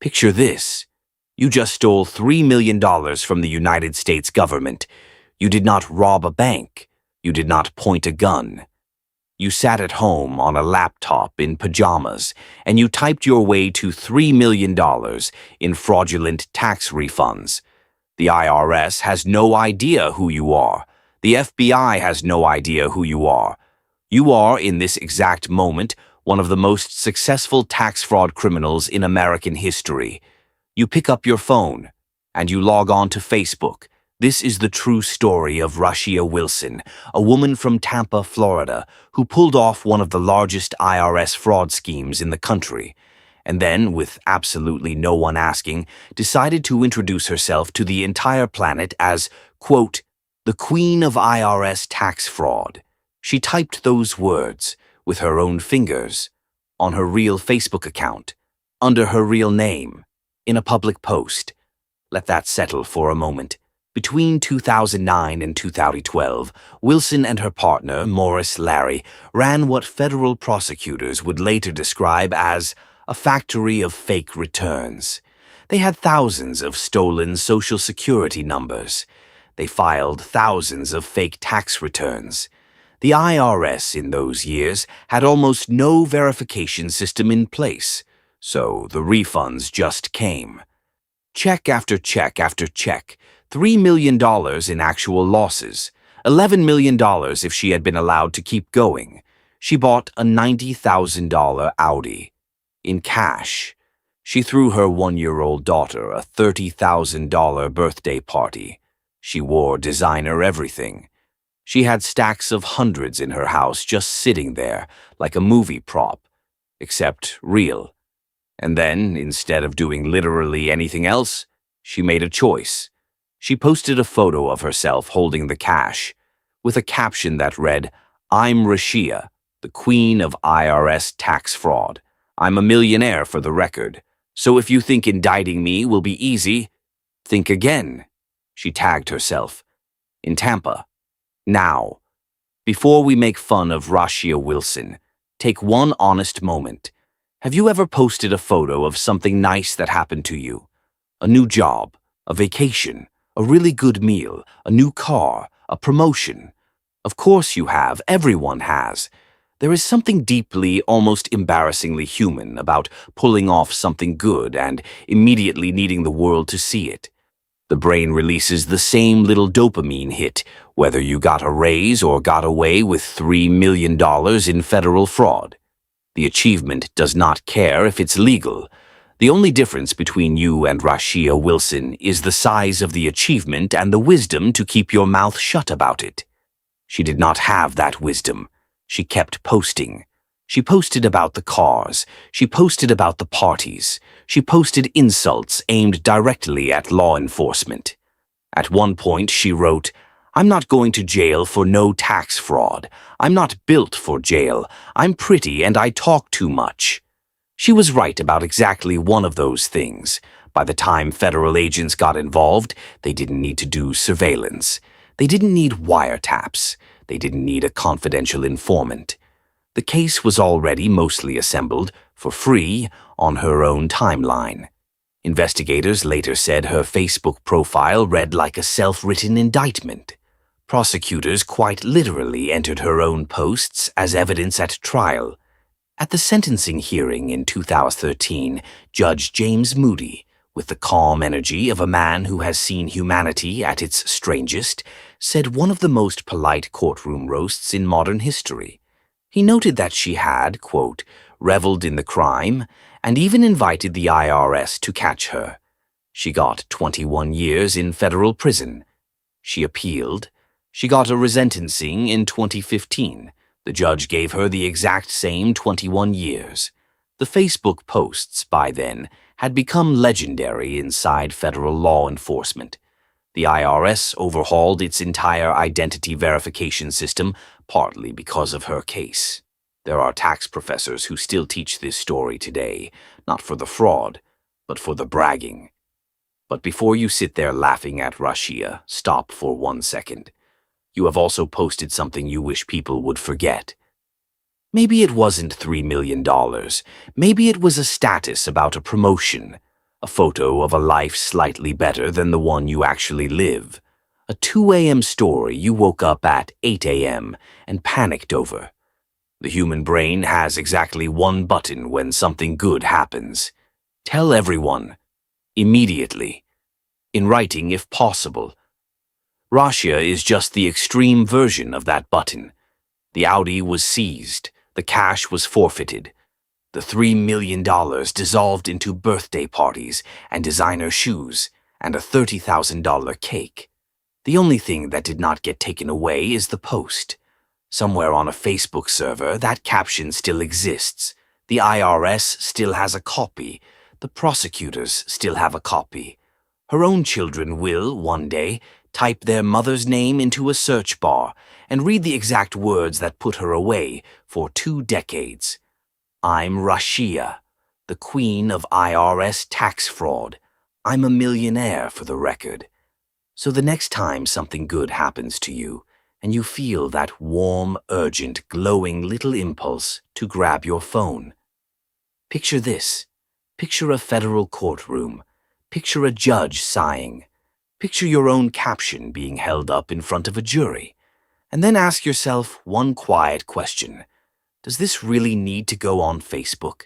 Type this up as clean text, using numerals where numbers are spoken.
Picture this. You just stole $3 million from the United States government. You did not rob a bank. You did not point a gun. You sat at home on a laptop in pajamas, and you typed your way to $3 million in fraudulent tax refunds. The IRS has no idea who you are. The FBI has no idea who you are. You are, in this exact moment, one of the most successful tax fraud criminals in American history. You pick up your phone, and you log on to Facebook. This is the true story of Rashia Wilson, a woman from Tampa, Florida, who pulled off one of the largest IRS fraud schemes in the country, and then, with absolutely no one asking, decided to introduce herself to the entire planet as, quote, the Queen of IRS tax fraud. She typed those words, with her own fingers, on her real Facebook account, under her real name, in a public post. Let that settle for a moment. Between 2009 and 2012, Wilson and her partner, Morris Larry, ran what federal prosecutors would later describe as a factory of fake returns. They had thousands of stolen Social Security numbers. They filed thousands of fake tax returns. The IRS in those years had almost no verification system in place, so the refunds just came. Check after check after check, $3 million in actual losses, $11 million if she had been allowed to keep going. She bought a $90,000 Audi. In cash. She threw her 1-year-old daughter a $30,000 birthday party. She wore designer everything. She had stacks of hundreds in her house just sitting there, like a movie prop, except real. And then, instead of doing literally anything else, she made a choice. She posted a photo of herself holding the cash, with a caption that read, "I'm Rashia, the Queen of IRS tax fraud. I'm a millionaire for the record, so if you think indicting me will be easy, think again." She tagged herself. In Tampa. Now, before we make fun of Rashia Wilson, take one honest moment. Have you ever posted a photo of something nice that happened to you? A new job, a vacation, a really good meal, a new car, a promotion? Of course you have. Everyone has. There is something deeply, almost embarrassingly human about pulling off something good and immediately needing the world to see it. The brain releases the same little dopamine hit, whether you got a raise or got away with $3 million in federal fraud. The achievement does not care if it's legal. The only difference between you and Rashia Wilson is the size of the achievement and the wisdom to keep your mouth shut about it. She did not have that wisdom. She kept posting. She posted about the cars. She posted about the parties. She posted insults aimed directly at law enforcement. At one point, she wrote, "I'm not going to jail for no tax fraud. I'm not built for jail. I'm pretty and I talk too much." She was right about exactly one of those things. By the time federal agents got involved, they didn't need to do surveillance. They didn't need wiretaps. They didn't need a confidential informant. The case was already mostly assembled, for free, on her own timeline. Investigators later said her Facebook profile read like a self-written indictment. Prosecutors quite literally entered her own posts as evidence at trial. At the sentencing hearing in 2013, Judge James Moody, with the calm energy of a man who has seen humanity at its strangest, said one of the most polite courtroom roasts in modern history. He noted that she had, quote, reveled in the crime and even invited the IRS to catch her. She got 21 years in federal prison. She appealed. She got a resentencing in 2015. The judge gave her the exact same 21 years. The Facebook posts, by then, had become legendary inside federal law enforcement. The IRS overhauled its entire identity verification system, partly because of her case. There are tax professors who still teach this story today, not for the fraud, but for the bragging. But before you sit there laughing at Rashia, stop for 1 second. You have also posted something you wish people would forget. Maybe it wasn't $3 million. Maybe it was a status about a promotion, A photo of a life slightly better than the one you actually live. A 2 a.m. story you woke up at 8 a.m. and panicked over. The human brain has exactly one button when something good happens. Tell everyone. Immediately. In writing if possible. Rashia is just the extreme version of that button. The Audi was seized. The cash was forfeited. The $3 million dissolved into birthday parties and designer shoes and a $30,000 cake. The only thing that did not get taken away is the post. Somewhere on a Facebook server, that caption still exists. The IRS still has a copy. The prosecutors still have a copy. Her own children will, one day, type their mother's name into a search bar and read the exact words that put her away for 2 decades. I'm Rashia, the queen of IRS tax fraud. I'm a millionaire, for the record. So the next time something good happens to you, and you feel that warm, urgent, glowing little impulse to grab your phone. Picture this. Picture a federal courtroom. Picture a judge sighing. Picture your own caption being held up in front of a jury. And then ask yourself one quiet question. Does this really need to go on Facebook?